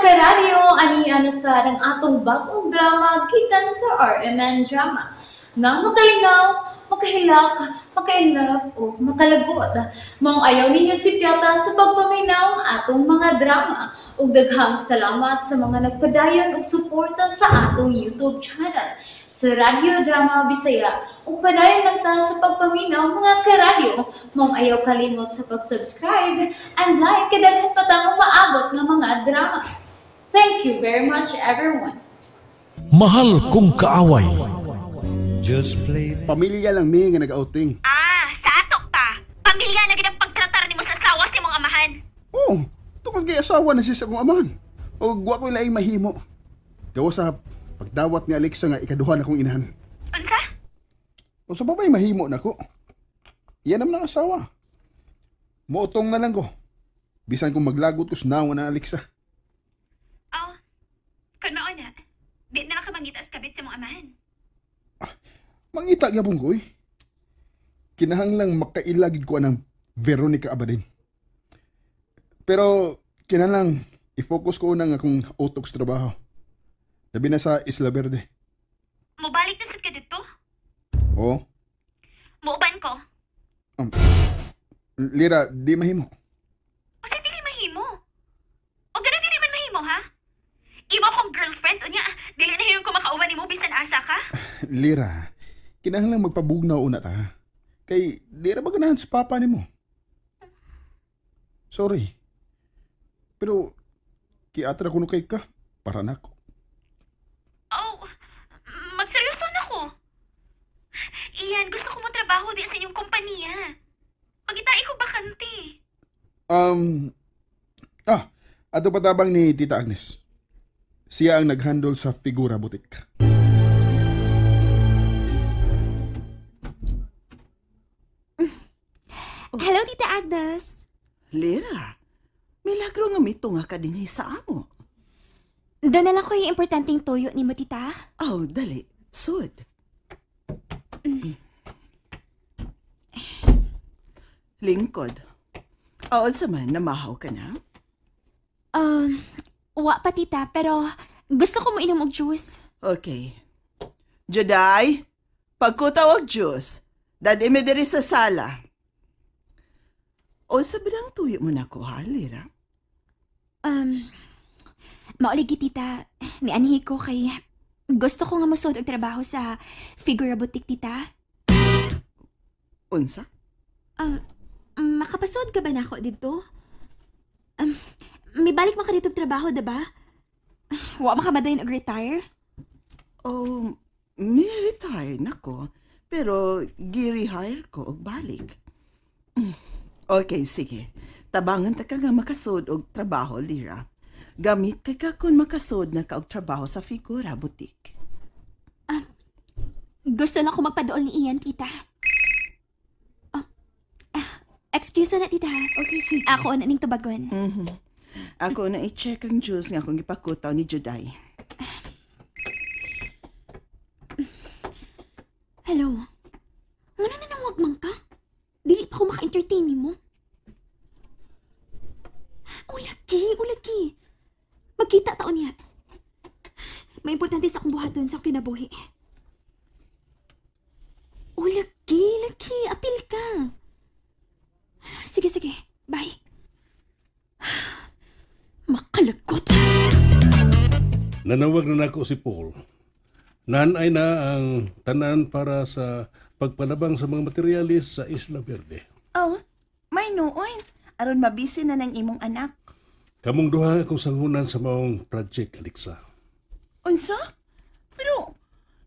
karadyo, ani sa ng atong bagong drama gikan sa RMN Drama. Nga makalingaw, makahilak, maka-inlove o makalagot. Maong ayaw ninyo si Piata sa pagpaminaw ng atong mga drama. Ug daghang salamat sa mga nagpadayon ug suporta sa atong YouTube channel sa Radio Drama Bisaya. Ug padayon lang ta sa pagpaminaw mga karadyo. Maong ayaw kalimot sa pag-subscribe and like kadaghan pa tang maabot nga mga drama. Thank you very much everyone. Mahal kong kaaway. Pamilya lang mi nga nag-outing. Sa atok ta. Pamilya na ginang pagtratar nimo sa asawa si mong amahan. Oh, tukod kay asawa na siya sa kong amahan. O guwa ko ilaing mahimo. Gawa sa pagdawat ni Alexa nga ikaduha na kong inahan. Unsa? O sa babay mahimo na ko. Iyan naman ang asawa. Muotong na lang ko. Bisan kong maglagot ko sunawa na Alexa. Kano na. Di na lang ka mangita sa kabit sa mong amahan. Mangita gyapon ko eh. Kinahanglang makailagid ko ng Veronica Abadin. Pero kinahanglang i-focus ko na nga akong utok sa trabaho. Labi na sa Isla Verde. Mubalik na sad ka dito? Oo. Muuban ko. Lira, di mahimo. O sa dili mahimo? O ganun dili man mahimo ha? Imo kong girlfriend unya, dili na hiyon ko makauban nimo bisan asa ka? Lira, kinahanglang magpabugnaw una ta. Kay di ra ba ganahan sa papa nimo? Sorry. Pero kiatra kuno kay ka para nako. Magseryoso na ko. Iyan, gusto ko mo trabaho di sa inyong kompanya. Pagitai ko bakante. Ato patabang ni Tita Agnes. Siya ang nag-handle sa Figura Boutique. Hello, Tita Agnes. Lira, milagro nga mito nga ka din sa amo. Doon na lang ko yung importanteng tuyo ni mo, Tita. Oh, dali. Sud. Lingkod. Sa man, namahaw ka na? Wa pa, Tita, pero gusto ko mo inom og juice. Okay. Juday, pagkutaw og juice. Dadi mi diri sa sala. O sabidang tuyo mo na ko, ha, Lira? Mauligi, Tita. Nianhi ko kay gusto ko nga masod og trabaho sa Figura Boutique, Tita. Unsa? Makapasod ka ba na ako dito? May balik mo ka dito trabaho, diba? Wa makamadayon og retire? Oh, ni-retire na ko. Pero gi-rehire ko og balik. Okay, sige. Tabangan ta ka nga makasod og trabaho, Lira. Gamit kay ka kung makasod na ka og trabaho sa Figura Boutique. Gusto na ko magpadool ni Ian, Tita. Excuse na, Tita. Okay, sige. Ako na ning tubagon. Ako na i-check ang juice nga kung ipakutaw ni Juday. Hello? Ano na nang wagmang ka? Dili pa ako maka-entertain mo. Ulagi. Magkita taon niya. May importante sa akong buhaton sa akong kinabuhi. Lagi. Apil ka. Sige. Bye. Makalagot. Nanawag na nako si Paul. Nanay na ang tanan para sa pagpanabang sa mga materialis sa Isla Verde. May noon. Aron mabisi na ng imong anak. Kamong duha akong sangunan sa maong project, Alexa. Unsa? Pero,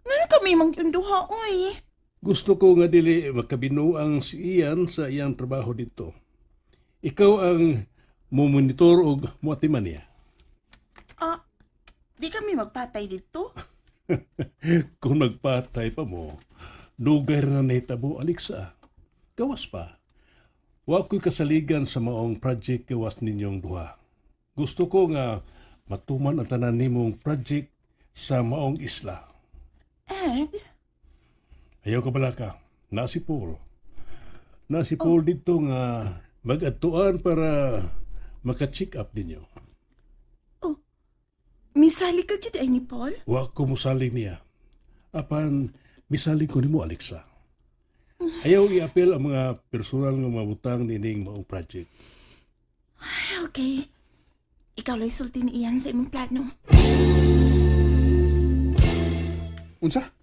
ngano kami mag-unduha, oy? Gusto ko nga dili makabinuang si Ian sa iyang trabaho dito. Ikaw ang mumonitor og muatiman niya. Di kami magpatay dito? Kung nagpatay pa mo, dugay na nahitabo, Alexa. Gawas pa. Wa ko'y kasaligan sa maong project gawas ninyong duha. Gusto ko nga matuman ang tanan nimong project sa maong isla. Ed? Ayaw ka bala ka. Na si Paul dito nga mag-atuan para maka-check up ninyo. Misali ka gyud ay ni Paul? Wa ko musaling niya. Apan, misaling ko nimo, Alexa. Ayaw i-apel ang mga personal nga mabutang nining maong project. Ay, okay. Ikaw lang sulti ni Ian sa imong plano. Unsa?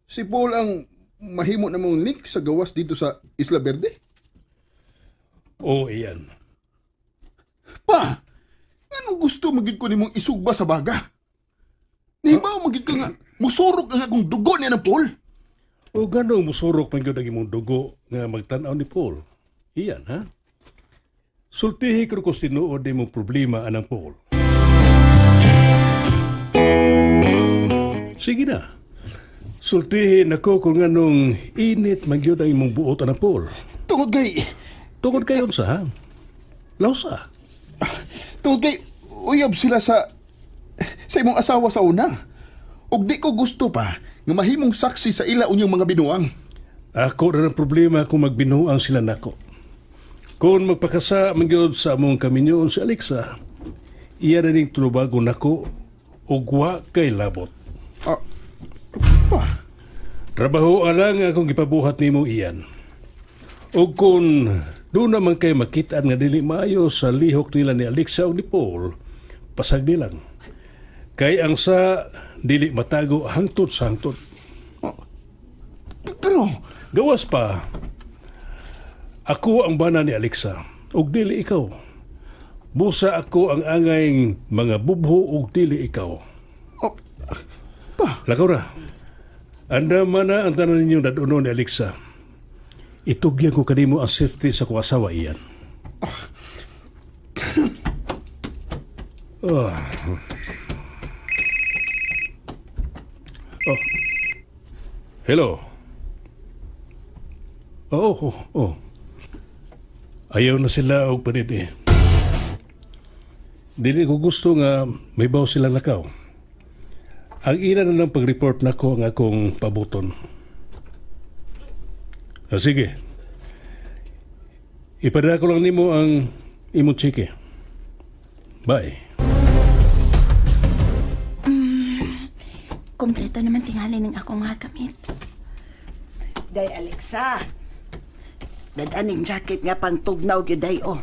Si Paul ang mahimo na mong link sa gawas dito sa Isla Verde? Oo, iyan. Pa! Anong gusto magid ko nimong isugba sa baga? Nahibaw magid ka nga, musurok ang akong dugo niya ng Paul. O ganong musurok man yun ang imong dugo nga magtanaw ni Paul. Iyan, ha? Sultihi ko kung sinuod ni mong problema anang Paul. Sige na. Sultihin ako kung anong init man yun ang imong buot anang Paul. Tungod kay... Tungod kayo sa ha? Lausa. Tungod kay... Uyab sila sa imong asawa sa una. Ug di ko gusto pa nga mahimong saksi sa ila unyang mga binuang. Ako na ng problema kung magbinuang sila nako. Kung magpakasa man gyud sa among kaminyoon si Alexa, iya na ning tulubago nako ug wa kay labot. Pa? Trabaho alang akong gipabuhat nimo iyan. Ug kung doon naman kay makitaan nga dili maayo sa lihok nila ni Alexa ug ni Paul, pasagdi lang. Kay ang sa dili matago hangtod sa hangtod. Pero... Gawas pa, ako ang bana ni Alexa, ug dili ikaw. Busa ako ang angayng mga bubho ug dili ikaw. Pa? Lakaw ra. Anda man na ang tanan ninyo daduno ni Alexa. Itugyan ko kanimo ang safety sa kong asawa iyan. Oh. Hello. Oh. Ayaw na sila og panidi. Dili ko gusto nga may baw sila lakaw. Ang ina na lang pag-report nako ang akong pabuton. Sige. Ipadala ko lang nimo ang imong chike. Bye. Kompleto naman tingali ng akong mga gamit. Day, Alexa. Dadaning jacket nga pang tugnaw gyud day, oh.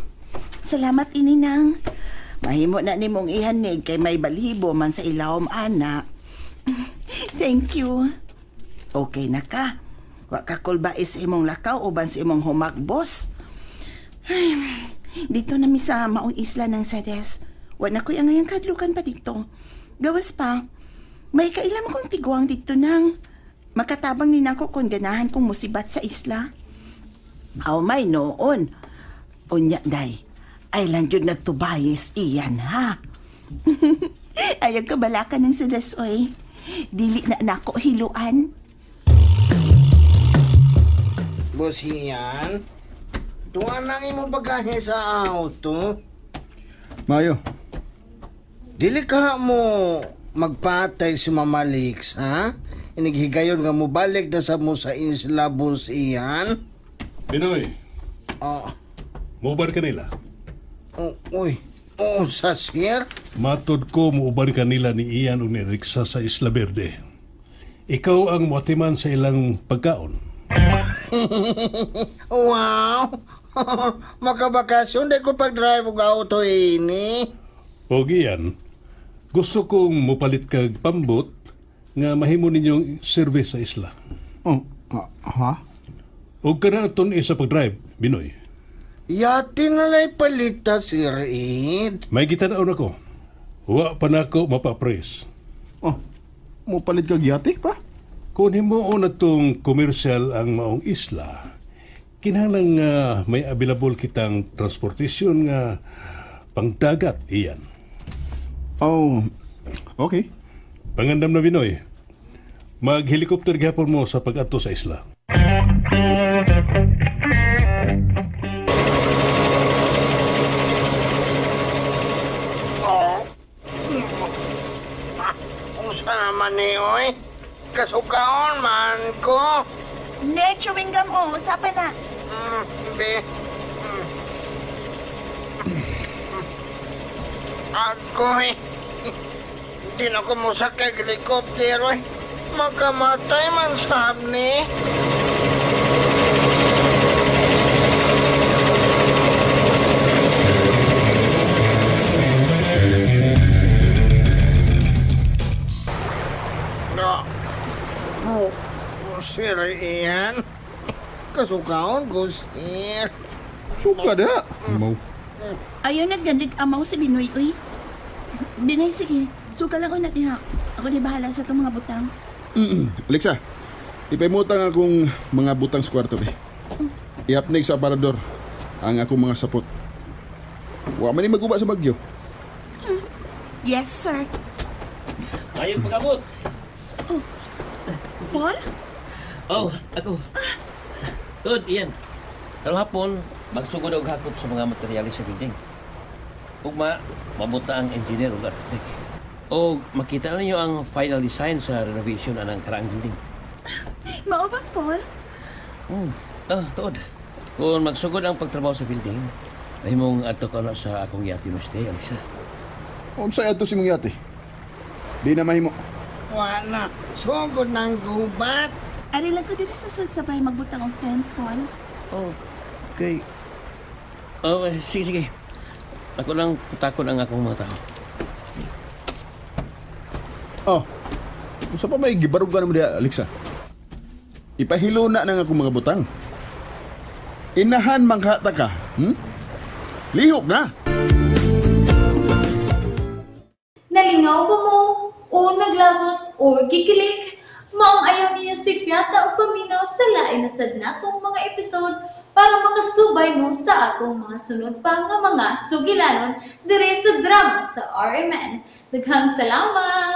Salamat ini nang. Mahimo na nimong ihanig kay may balibo man sa ilawom ana. Thank you. Okay na ka. Wa ka kulbais imong lakaw uban sa imong humagbos. Ay, dito na mi sa maong isla ng Cedes. Wa na ko'y angayang kadlukan pa dito. Gawas pa. May kailam akong tiguang dito nang makatabang ni nako kung ganahan kong musibat sa isla. Aw may noon. Unya day, ay lang yun nagtubayis iyan ha. Ayag ka bala ka ng Cedes oy. Dili na nako hiluan. Boss Ian, tuwa nang imo bagahe sa auto. Mayo. Dili ka mo magpatay si Mama Lix, ha? Inighigayon nga mo balik na sa mo sa isla, Boss Ian. Pinoy, muuban ka nila. Sa sir? Matod ko muuban ka nila ni Ian o ni Rixa sa Isla Verde. Ikaw ang motiman sa ilang pagkaon. Wow! Makabakasyon, di ko pag-drive og auto ini. O Ian, gusto kong mupalit kag pambot nga mahimo ninyong service sa isla. Ha? O ka na ito isa pag-drive, Binoy. Yati nalay palita, Sir Ed. May gitanaon ako. Wa pa na ako mapapres. Mo palit kag yate pa? Kung himuon na itong komersyal ang maong isla, kinahanglan nga may available kitang transportasyon nga pangdagat, Iyan. Oh, okay. Pangandam na Binoy, mag-helicopter gapon mo sa pag-ato sa isla. Usa naman ni oy. Kasukaon man ko. Ne, chewing gum o. Sapa na. Be. Ako Di na ko mo sakay helikopter, oy. Makamatay man sab ni. No. Oh, sir, iyan. Kasukaon ko, sir. Suka da. Mau. Ayaw naggandig amaw si Binoy, uy. Binoy, sige. Suka lang ko na diha. Ako na bahala sa itong mga butang. Alexa, ipahimutang akong mga butang sa kwarto, be. Ihapnig sa aparador ang akong mga sapot. Wa man ni maguba sa bagyo. Yes, sir. Ayaw pag-abot. Paul? Oh, ako. Tod, iyan. Karong hapon, magsugod og hakot sa mga materyales sa building. Ugma, mabuta ang engineer ug architect. O makita ninyo ang final design sa renovation anang karaang building. Mao ba, Paul? Tuod. Kung magsugod ang pagtrabaho sa building, ay mong ato ka na sa akong yati no stay, Alisa. Unsay ato si mong yate? Di na mahimo. Wala. Sugod ng gubat. Ari lang ko diri sa sud sa bahay magbutang og tent, Paul. Okay. Sige. Ako lang putakon ang akong mga tao. Usa pa may gibarugan mo diha, Alexa? Ipahilo na ng akong mga butang. Inahan manghata ka, Lihok na! Nalingaw ba mo? O naglagot? O gikilik? Maong ayaw niyo si Piata o paminaw sa lain na sad natong mga episode para makasubay mo sa atong mga sunod pa nga mga sugilanon dire sa drama sa RMN. Daghang salamat!